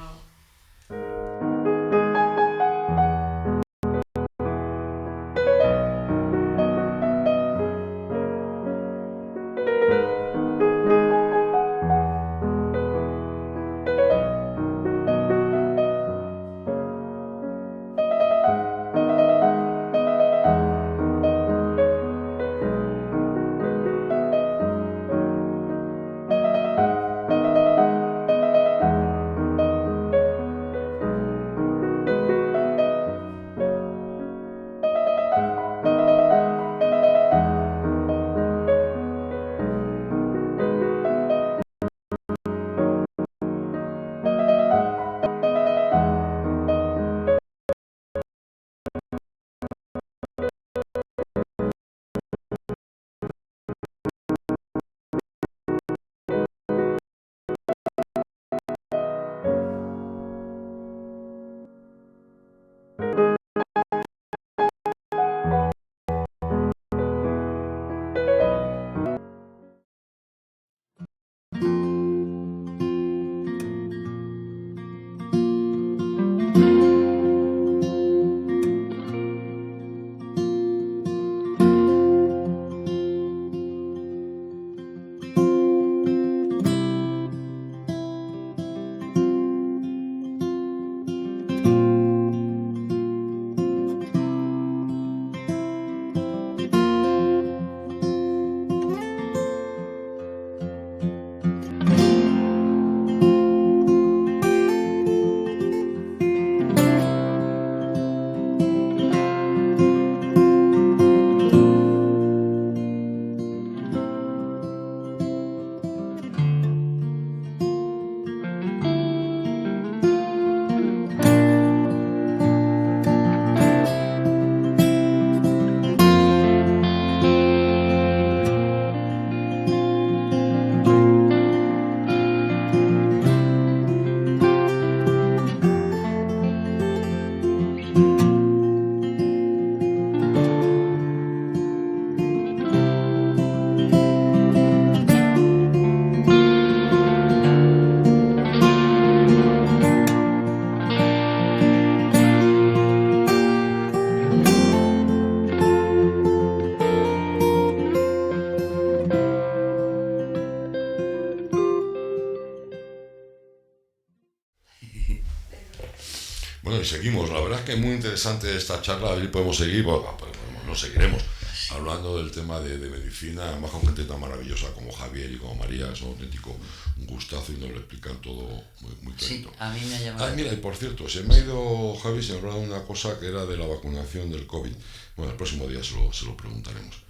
Bueno, y seguimos. La verdad es que es muy interesante esta charla. A ver si podemos seguir, bueno, lo seguiremos hablando del tema de medicina, además con gente tan maravillosa como Javier y como María. Es un auténtico gustazo y nos lo explican todo muy clarito. Sí, a mí me ha llamado. Mira, y por cierto, se me ha ido, Javi, se me ha hablado una cosa que era de la vacunación del COVID. Bueno, el próximo día se lo preguntaremos.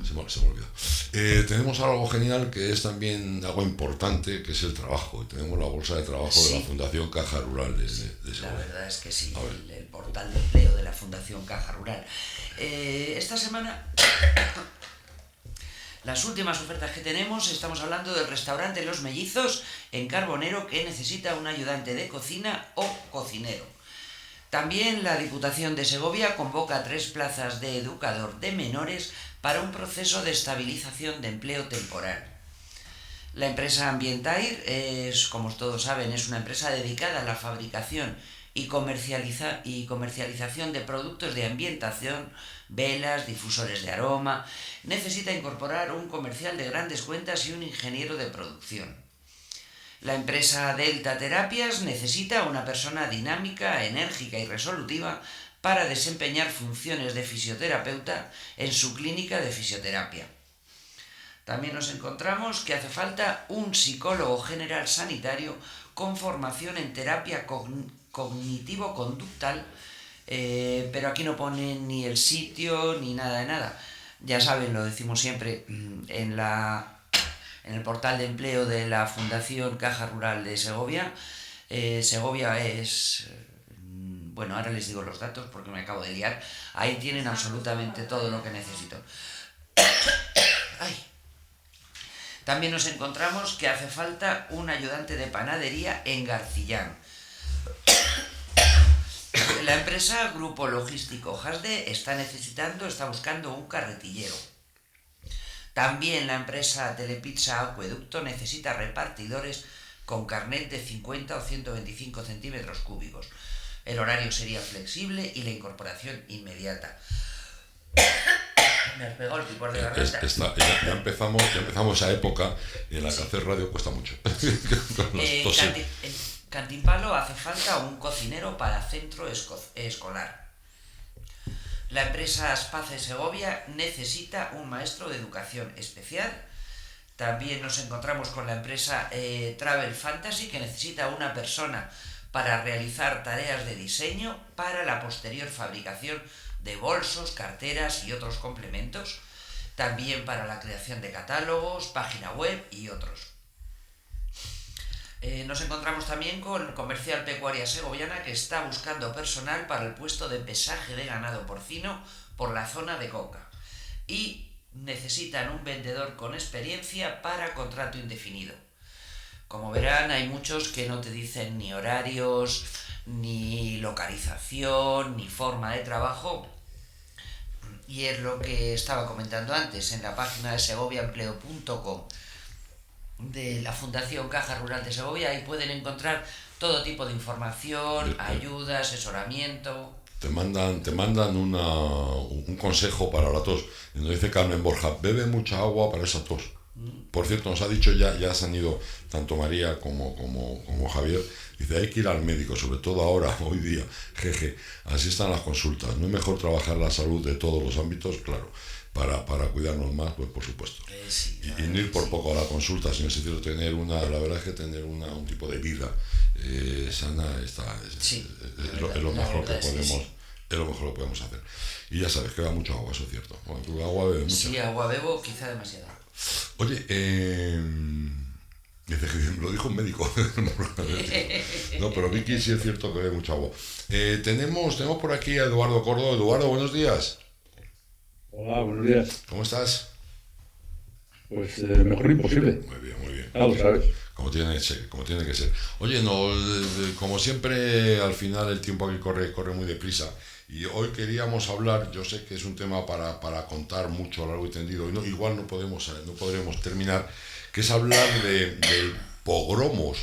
Se me olvida. Tenemos algo genial que es también algo importante, que es el trabajo. Y tenemos la bolsa de trabajo de la Fundación Caja Rural de Segovia. La verdad es que sí, el portal de empleo de la Fundación Caja Rural. Esta semana, las últimas ofertas que tenemos, estamos hablando del restaurante Los Mellizos en Carbonero, que necesita un ayudante de cocina o cocinero. También la Diputación de Segovia convoca 3 plazas de educador de menores para un proceso de estabilización de empleo temporal. La empresa Ambientair es, como todos saben, es una empresa dedicada a la fabricación y comercialización de productos de ambientación, velas, difusores de aroma. Necesita incorporar un comercial de grandes cuentas y un ingeniero de producción. La empresa Delta Terapias necesita una persona dinámica, enérgica y resolutiva para desempeñar funciones de fisioterapeuta en su clínica de fisioterapia. También nos encontramos que hace falta un psicólogo general sanitario con formación en terapia cognitivo-conductal, pero aquí no ponen ni el sitio ni nada de nada. Ya saben, lo decimos siempre, en el portal de empleo de la Fundación Caja Rural de Segovia. Segovia es... Bueno, ahora les digo los datos porque me acabo de liar. Ahí tienen absolutamente todo lo que necesito. Ay. También nos encontramos que hace falta un ayudante de panadería en Garcillán. La empresa Grupo Logístico Hasde está buscando un carretillero. También la empresa Telepizza Acueducto necesita repartidores con carnet de 50 o 125 centímetros cúbicos. El horario sería flexible y la incorporación inmediata. Me has pegado el picor de garganta. Ya empezamos esa época en la que hacer radio cuesta mucho. Cantimpalo hace falta un cocinero para centro escolar. La empresa Aspace Segovia necesita un maestro de educación especial. También nos encontramos con la empresa Travel Fantasy, que necesita una persona para realizar tareas de diseño para la posterior fabricación de bolsos, carteras y otros complementos. También para la creación de catálogos, página web y otros. Nos encontramos también con Comercial Pecuaria Segoviana, que está buscando personal para el puesto de pesaje de ganado porcino por la zona de Coca. Y necesitan un vendedor con experiencia para contrato indefinido. Como verán, hay muchos que no te dicen ni horarios, ni localización, ni forma de trabajo. Y es lo que estaba comentando antes en la página de segoviaempleo.com de la Fundación Caja Rural de Segovia. Ahí pueden encontrar todo tipo de información, ayuda, asesoramiento. Te mandan un consejo para la tos. Nos dice Carmen Borja, bebe mucha agua para esa tos. Por cierto, nos ha dicho, ya se han ido tanto María como Javier. Dice, hay que ir al médico, sobre todo ahora, hoy día, jeje, así están las consultas. ¿No es mejor trabajar la salud de todos los ámbitos? Claro, para cuidarnos más, pues por supuesto. Sí, y no ir por poco a la consulta, sino es decir, la verdad es que tener un tipo de vida sana es lo mejor que podemos. Es lo mejor que podemos hacer. Y ya sabes que beba mucho agua, eso es cierto. Bueno, tú agua bebes mucho. Sí, agua bebo, quizá demasiado. Oye, lo dijo un médico. No, pero Vicky sí es cierto que bebe mucho agua. Tenemos por aquí a Eduardo Córdoba. Eduardo, buenos días. Hola, buenos días. ¿Cómo estás? Pues mejor imposible. Muy bien. Ah, lo sabes. Como tiene que ser. Oye, como siempre, al final el tiempo aquí corre muy deprisa. Y hoy queríamos hablar, yo sé que es un tema para contar mucho a largo y tendido, y igual no podremos terminar, que es hablar de pogromos.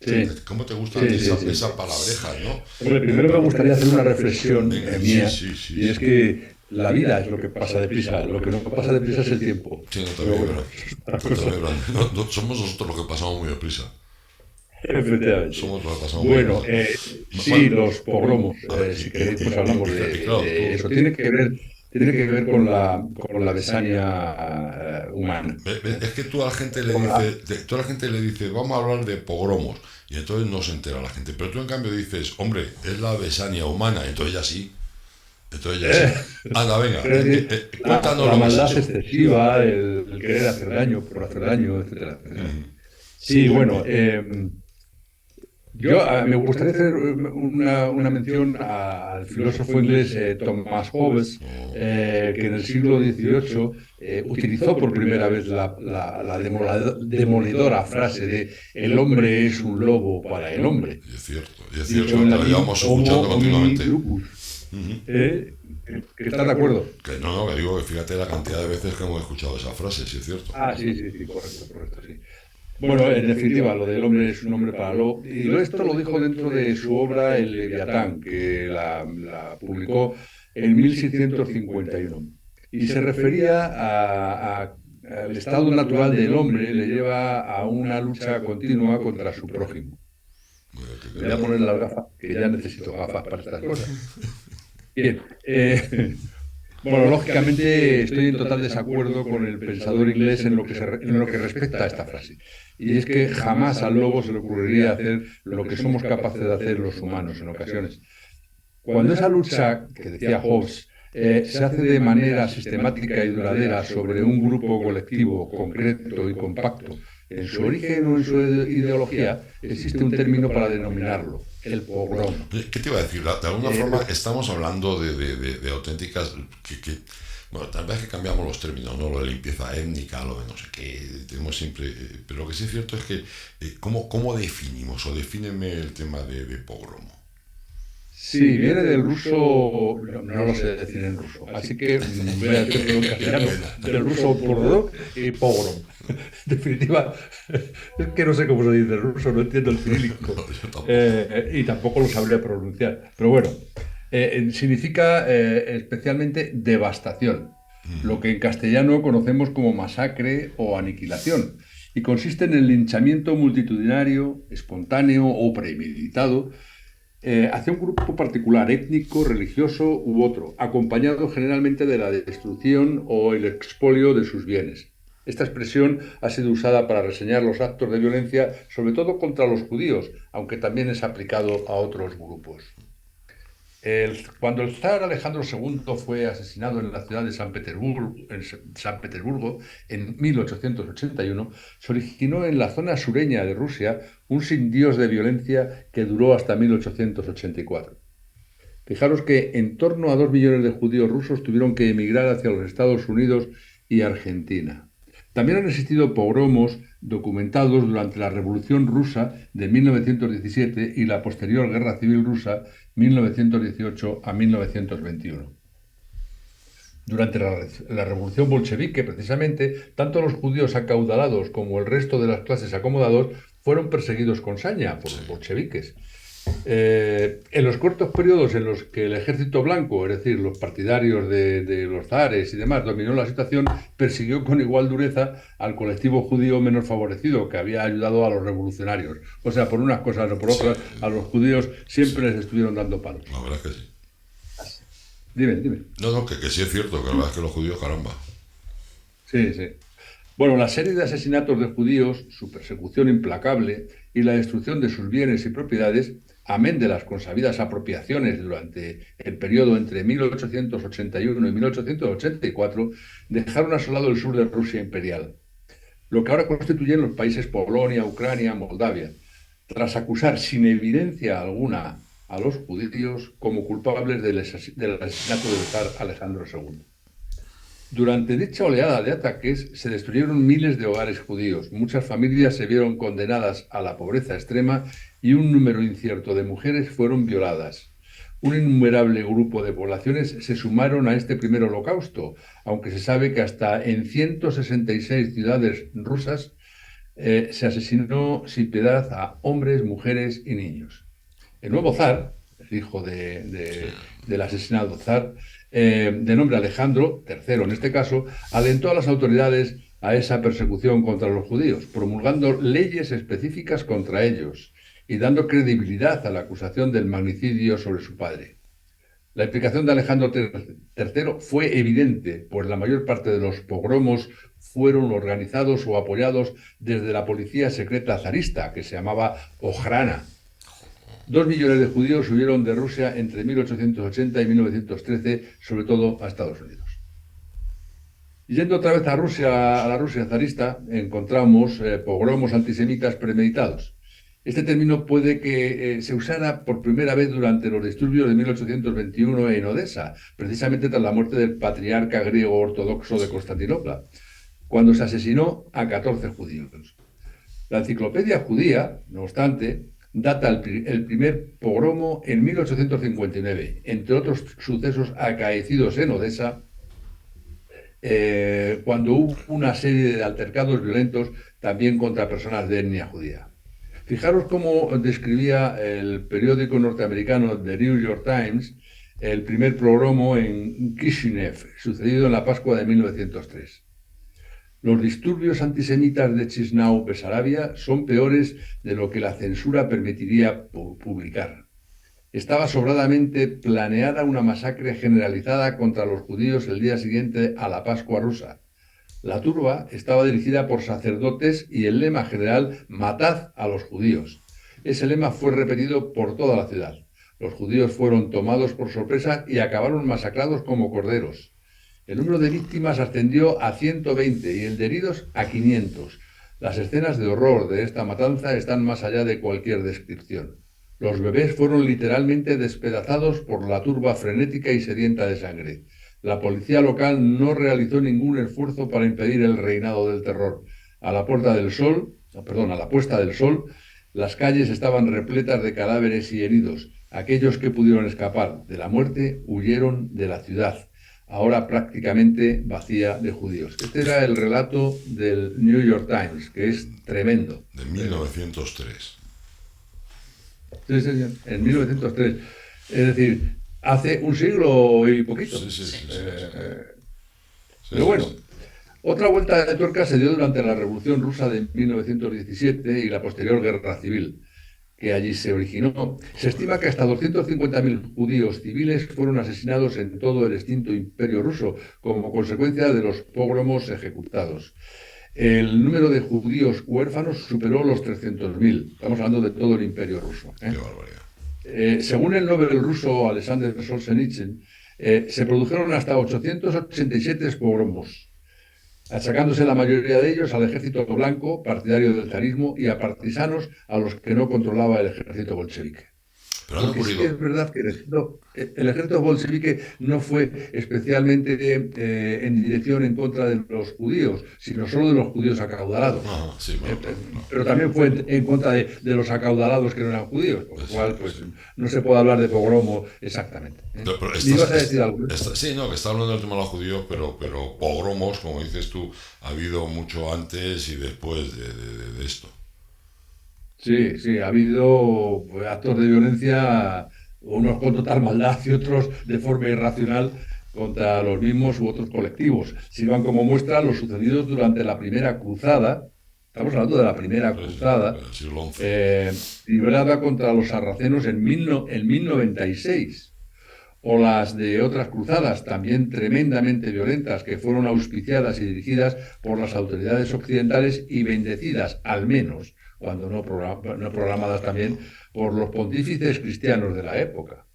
Sí. ¿Cómo te gusta esa palabreja, no? Hombre, primero me gustaría hacer una reflexión mía, sí, y es que la vida es lo que pasa deprisa, lo que no pasa deprisa es el tiempo. Sí, somos nosotros los que pasamos muy deprisa. Efectivamente. Somos los que pasamos bueno, muy deprisa. sí, los pogromos, si queréis, pues hablamos de eso. Tiene que ver con la besania humana. Es que tú a la gente le dices, vamos a hablar de pogromos, y entonces no se entera la gente. Pero tú en cambio dices, hombre, es la besania humana, entonces ya sí. Anda, venga, cuéntanos la maldad lo que excesiva, el querer hacer daño por hacer daño, etcétera. Sí, bueno, Me gustaría hacer una mención al filósofo inglés Thomas Hobbes, que en el siglo XVIII utilizó por primera vez la demolidora frase de "el hombre es un lobo para el hombre". Y es cierto, lo llevamos escuchando continuamente. ¿Que estás de acuerdo? Que no, que digo que fíjate la cantidad de veces que hemos escuchado esa frase, sí es cierto. Sí, correcto, sí. Bueno, en definitiva, lo del hombre es un hombre para el lobo. Y esto lo dijo dentro de su obra El Leviatán, que la publicó en 1651. Y se refería al estado natural del hombre, le lleva a una lucha continua contra su prójimo. Me voy a poner las gafas, que ya necesito gafas para estas cosas. Bien. Bueno, lógicamente estoy en total desacuerdo con el pensador inglés en lo que respecta a esta frase. Y es que jamás al lobo se le ocurriría hacer lo que somos capaces de hacer los humanos en ocasiones. Cuando esa lucha, que decía Hobbes, se hace de manera sistemática y duradera sobre un grupo colectivo concreto y compacto, en su origen o en su ideología, existe un término para denominarlo: el pogrom. ¿Qué te iba a decir? De alguna forma estamos hablando de auténticas... Bueno, tal vez que cambiamos los términos, ¿no? Lo de limpieza étnica, lo de no sé qué, tenemos siempre... pero lo que sí es cierto es que, ¿cómo definimos o defíneme el tema de pogromo? Sí, viene del ruso, no lo sé decir en ruso, así que voy a decirlo en castellano, del ruso pogrom y pogrom. En definitiva, es que no sé cómo se dice en ruso, no entiendo el cirílico, y tampoco lo sabría pronunciar. Pero bueno, significa especialmente devastación, lo que en castellano conocemos como masacre o aniquilación, y consiste en el linchamiento multitudinario, espontáneo o premeditado hacia un grupo particular, étnico, religioso u otro, acompañado generalmente de la destrucción o el expolio de sus bienes. Esta expresión ha sido usada para reseñar los actos de violencia, sobre todo contra los judíos, aunque también es aplicado a otros grupos. Cuando el zar Alejandro II fue asesinado en la ciudad de San Petersburgo en 1881, se originó en la zona sureña de Rusia un sindiós de violencia que duró hasta 1884. Fijaros que en torno a 2 millones de judíos rusos tuvieron que emigrar hacia los Estados Unidos y Argentina. También han existido pogromos documentados durante la Revolución Rusa de 1917 y la posterior Guerra Civil Rusa 1918 a 1921. Durante la Revolución Bolchevique, precisamente, tanto los judíos acaudalados como el resto de las clases acomodados fueron perseguidos con saña por los bolcheviques. En los cortos periodos en los que el ejército blanco, es decir, los partidarios de los zares y demás, dominó la situación, persiguió con igual dureza al colectivo judío menos favorecido, que había ayudado a los revolucionarios. O sea, por unas cosas o por otras, a los judíos siempre les estuvieron dando palos. La verdad es que sí. Dime. No, que sí es cierto, que la verdad es que los judíos, caramba. Sí. Bueno, la serie de asesinatos de judíos, su persecución implacable y la destrucción de sus bienes y propiedades, amén de las consabidas apropiaciones durante el periodo entre 1881 y 1884, dejaron asolado el sur de Rusia imperial, lo que ahora constituyen los países Polonia, Ucrania, Moldavia, tras acusar sin evidencia alguna a los judíos como culpables del asesinato del zar Alejandro II. Durante dicha oleada de ataques se destruyeron miles de hogares judíos, muchas familias se vieron condenadas a la pobreza extrema y un número incierto de mujeres fueron violadas. Un innumerable grupo de poblaciones se sumaron a este primer holocausto, aunque se sabe que hasta en 166 ciudades rusas se asesinó sin piedad a hombres, mujeres y niños. El nuevo zar, el hijo del asesinado zar, de nombre Alejandro III en este caso, alentó a las autoridades a esa persecución contra los judíos, promulgando leyes específicas contra ellos y dando credibilidad a la acusación del magnicidio sobre su padre. La implicación de Alejandro III fue evidente, pues la mayor parte de los pogromos fueron organizados o apoyados desde la policía secreta zarista, que se llamaba Ojrana. 2 millones de judíos huyeron de Rusia entre 1880 y 1913, sobre todo a Estados Unidos. Y yendo otra vez a la Rusia zarista, encontramos pogromos antisemitas premeditados. Este término puede que se usara por primera vez durante los disturbios de 1821 en Odesa, precisamente tras la muerte del patriarca griego ortodoxo de Constantinopla, cuando se asesinó a 14 judíos. La enciclopedia judía, no obstante, data el primer pogromo en 1859, entre otros sucesos acaecidos en Odesa, cuando hubo una serie de altercados violentos también contra personas de etnia judía. Fijaros cómo describía el periódico norteamericano The New York Times el primer pogromo en Kishinev, sucedido en la Pascua de 1903. Los disturbios antisemitas de Chisnau, Besarabia, son peores de lo que la censura permitiría publicar. Estaba sobradamente planeada una masacre generalizada contra los judíos el día siguiente a la Pascua rusa. La turba estaba dirigida por sacerdotes y el lema general «Matad a los judíos». Ese lema fue repetido por toda la ciudad. Los judíos fueron tomados por sorpresa y acabaron masacrados como corderos. El número de víctimas ascendió a 120 y el de heridos a 500. Las escenas de horror de esta matanza están más allá de cualquier descripción. Los bebés fueron literalmente despedazados por la turba frenética y sedienta de sangre. La policía local no realizó ningún esfuerzo para impedir el reinado del terror. A la puesta del sol, las calles estaban repletas de cadáveres y heridos. Aquellos que pudieron escapar de la muerte huyeron de la ciudad, ahora prácticamente vacía de judíos. Este era el relato del New York Times, que es tremendo. De 1903. Sí, en 1903. Es decir, hace un siglo y poquito. Sí. Pero bueno, otra vuelta de tuerca se dio durante la Revolución Rusa de 1917 y la posterior Guerra Civil, que allí se originó. Se estima que hasta 250.000 judíos civiles fueron asesinados en todo el extinto imperio ruso como consecuencia de los pogromos ejecutados. El número de judíos huérfanos superó los 300.000. Estamos hablando de todo el imperio ruso. Qué barbaridad. Según el Nobel ruso Alexander Solzhenitsyn, se produjeron hasta 887 pogromos, achacándose la mayoría de ellos al ejército blanco, partidario del zarismo, y a partisanos a los que no controlaba el ejército bolchevique. Pero han Porque sí ocurrido. que es verdad que el ejército bolchevique no fue especialmente en dirección en contra de los judíos, sino solo de los judíos acaudalados. Ajá, sí, bueno, claro. Pero también fue en contra de los acaudalados que no eran judíos, por lo cual pues, no se puede hablar de pogromo exactamente. Pero ¿Y ibas a decir algo? Sí, no, que está hablando del tema de los judíos, pero pogromos, como dices tú, ha habido mucho antes y después de esto. Sí, ha habido pues, actos de violencia, unos con total maldad y otros de forma irracional contra los mismos u otros colectivos. Sirvan como muestra los sucedidos durante la Primera Cruzada. Estamos hablando de la Primera Cruzada, El siglo XI. librada contra los sarracenos en 1096. O las de otras cruzadas, también tremendamente violentas, que fueron auspiciadas y dirigidas por las autoridades occidentales y bendecidas, al menos, cuando no programadas también, por los pontífices cristianos de la época.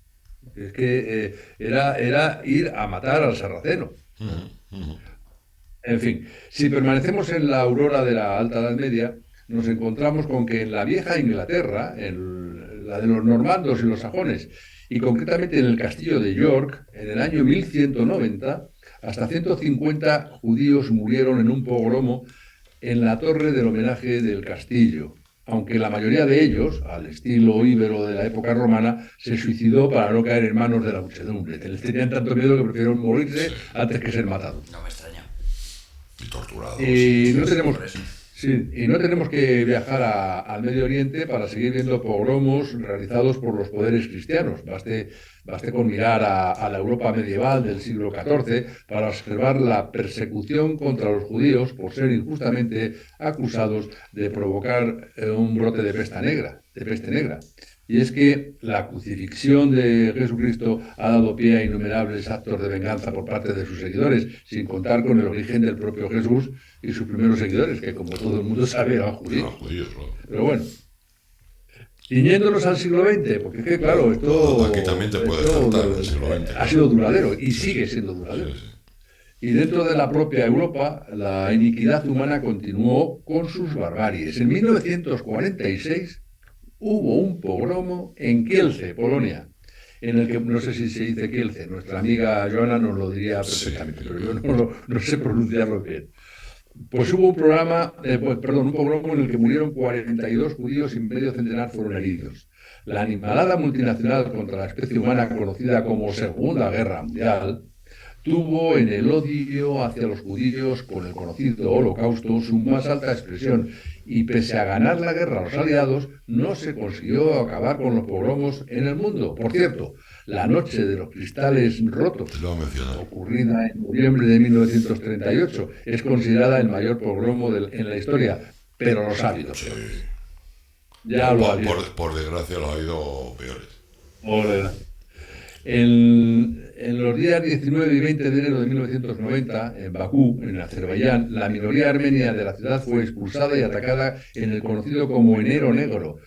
Es que era ir a matar al sarraceno. En fin, si permanecemos en la aurora de la Alta Edad Media, nos encontramos con que en la vieja Inglaterra, en la de los normandos y los sajones, y concretamente en el castillo de York, en el año 1190, hasta 150 judíos murieron en un pogromo en la torre del homenaje del castillo, aunque la mayoría de ellos, al estilo íbero de la época romana, se suicidó para no caer en manos de la muchedumbre. Les tenían tanto miedo que prefirieron morirse antes que ser matados. No me extraña. Y torturados. Y no tenemos... Por eso. Sí, y no tenemos que viajar al Medio Oriente para seguir viendo pogromos realizados por los poderes cristianos. Baste con mirar a la Europa medieval del siglo XIV para observar la persecución contra los judíos por ser injustamente acusados de provocar un brote de peste negra. Y es que la crucifixión de Jesucristo ha dado pie a innumerables actos de venganza por parte de sus seguidores, sin contar con el origen del propio Jesús y sus primeros seguidores, que como todo el mundo sabe eran judíos. Claro. Pero bueno, ciñéndonos al siglo XX, porque es que claro, esto, Aquí también te puede faltar el siglo XX. ha sido duradero y sigue siendo duradero. Sí. Y dentro de la propia Europa, la iniquidad humana continuó con sus barbaries. En 1946, hubo un pogromo en Kielce, Polonia, en el que, no sé si se dice Kielce, nuestra amiga Joana nos lo diría perfectamente, pero yo no sé pronunciarlo bien. Pues hubo un pogromo en el que murieron 42 judíos y medio centenar fueron heridos. La animalada multinacional contra la especie humana conocida como Segunda Guerra Mundial tuvo en el odio hacia los judíos con el conocido Holocausto su más alta expresión y pese a ganar la guerra a los aliados no se consiguió acabar con los pogromos en el mundo. Por cierto, la noche de los cristales rotos, ocurrida en noviembre de 1938, es considerada el mayor pogromo en la historia, pero los ha habido peores. Ya lo ha habido. Por desgracia lo ha habido peores. Por desgracia. En los días 19 y 20 de enero de 1990, en Bakú, en Azerbaiyán, la minoría armenia de la ciudad fue expulsada y atacada en el conocido como Enero Negro,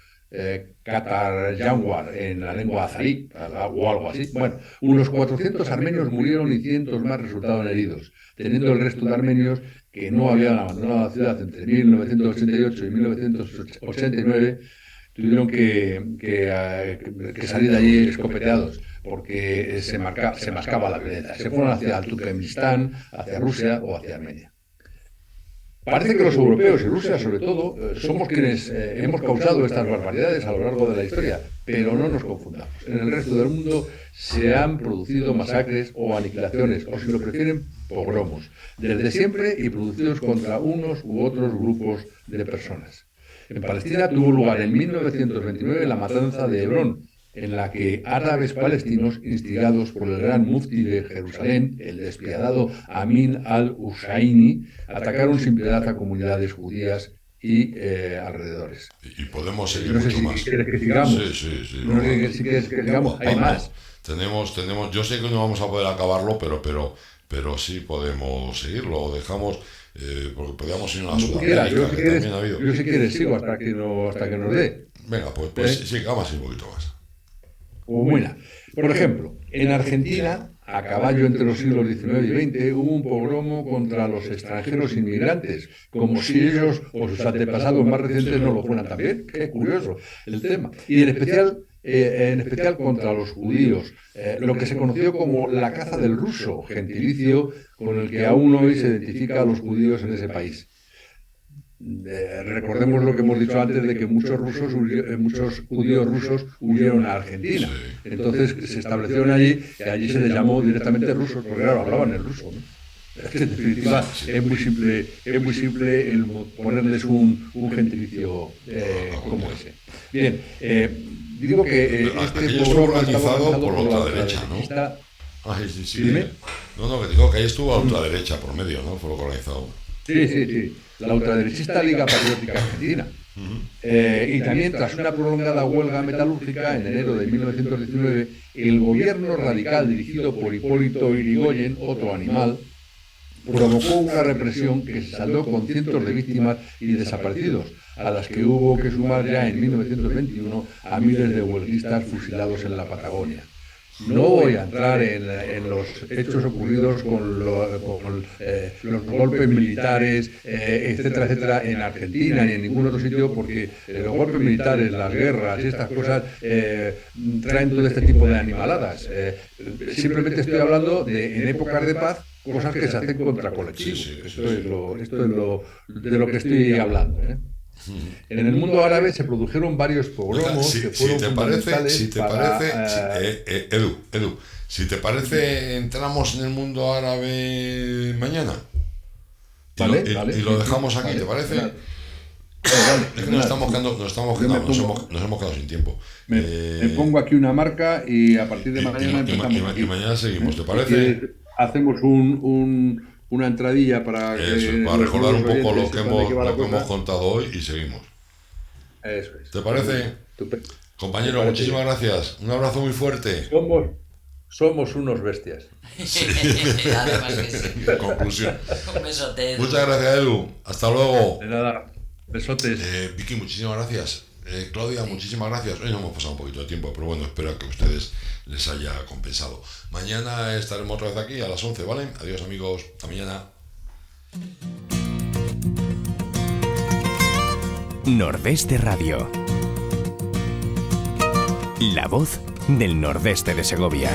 Qatar Yanwar, en la lengua azarí, o algo así. Bueno, unos 400 armenios murieron y cientos más resultaron heridos, teniendo el resto de armenios que no habían abandonado la ciudad entre 1988 y 1989, tuvieron que salir de allí escopeteados, porque se mascaba la violencia. Se fueron hacia el Turkmenistán, hacia Rusia o hacia Armenia. Parece que los europeos y Rusia, sobre todo, somos quienes hemos causado estas barbaridades a lo largo de la historia, pero no nos confundamos. En el resto del mundo se han producido masacres o aniquilaciones, o si lo prefieren, pogromos, desde siempre y producidos contra unos u otros grupos de personas. En Palestina tuvo lugar en 1929 la matanza de Hebrón, en la que árabes palestinos, instigados por el gran mufti de Jerusalén, el despiadado Amin al-Hushaini, atacaron sin piedad a comunidades judías y alrededores. Y podemos seguir no sé mucho si más. quieres que sigamos. Sí. No sé si quieres que sigamos. Hay más. Tenemos, yo sé que no vamos a poder acabarlo, pero sí podemos seguirlo. O dejamos, porque podríamos ir a Sudamérica, que también ha habido. Yo si quieres sigo hasta que nos dé. Venga, pues sí, vamos un poquito más. Buena. Por ejemplo, en Argentina, a caballo entre los siglos XIX y XX, hubo un pogromo contra los extranjeros inmigrantes, como si ellos o sus antepasados más recientes no lo fueran también. Qué curioso el tema. Y en especial contra los judíos, lo que se conoció como la caza del ruso, gentilicio con el que aún hoy se identifica a los judíos en ese país. Recordemos lo que hemos dicho antes de que muchos judíos rusos huyeron a Argentina. Entonces se establecieron allí y allí se les llamó directamente rusos, porque claro, hablaban el ruso, ¿no? En definitiva, es muy simple el ponerles un gentilicio como ese. Bien, digo que este estuvo organizado por la ultraderecha, ¿no? Sí. Dime. No, que digo que ahí estuvo la ultraderecha por medio, ¿no? Fue lo organizado. Sí. La ultraderechista Liga Patriótica Argentina. Y también, tras una prolongada huelga metalúrgica en enero de 1919, el gobierno radical dirigido por Hipólito Yrigoyen, otro animal, provocó una represión que se saldó con cientos de víctimas y desaparecidos, a las que hubo que sumar ya en 1921 a miles de huelguistas fusilados en la Patagonia. No voy a entrar en los hechos ocurridos con los golpes militares, etcétera, en Argentina ni en ningún otro sitio, porque los golpes militares, las guerras y estas cosas traen todo este tipo de animaladas. Simplemente estoy hablando en épocas de paz, cosas que se hacen contra colectivos. Esto es de lo que estoy hablando. En el mundo árabe se produjeron varios pogromos que fueron fundamentales Edu, si te parece, entramos en el mundo árabe mañana. Vale, y lo dejamos aquí, ¿te parece? Vale. Es que nos hemos quedado sin tiempo. Me pongo aquí una marca y a partir de mañana empezamos. Y mañana seguimos, ¿te parece? Hacemos una entradilla para recordar un poco lo que hemos contado hoy y seguimos. Eso es. ¿Te parece? Estupendo. Compañero, muchísimas gracias. Un abrazo muy fuerte. Somos unos bestias. Sí. Además que sí. Conclusión. Un besote. Muchas gracias, Edu. Hasta luego. De nada. Besotes. Vicky, muchísimas gracias. Claudia, muchísimas gracias. Hoy nos hemos pasado un poquito de tiempo, pero bueno, espero que a ustedes les haya compensado. Mañana estaremos otra vez aquí a las 11, ¿vale? Adiós, amigos. Hasta mañana. Nordeste Radio. La voz del nordeste de Segovia.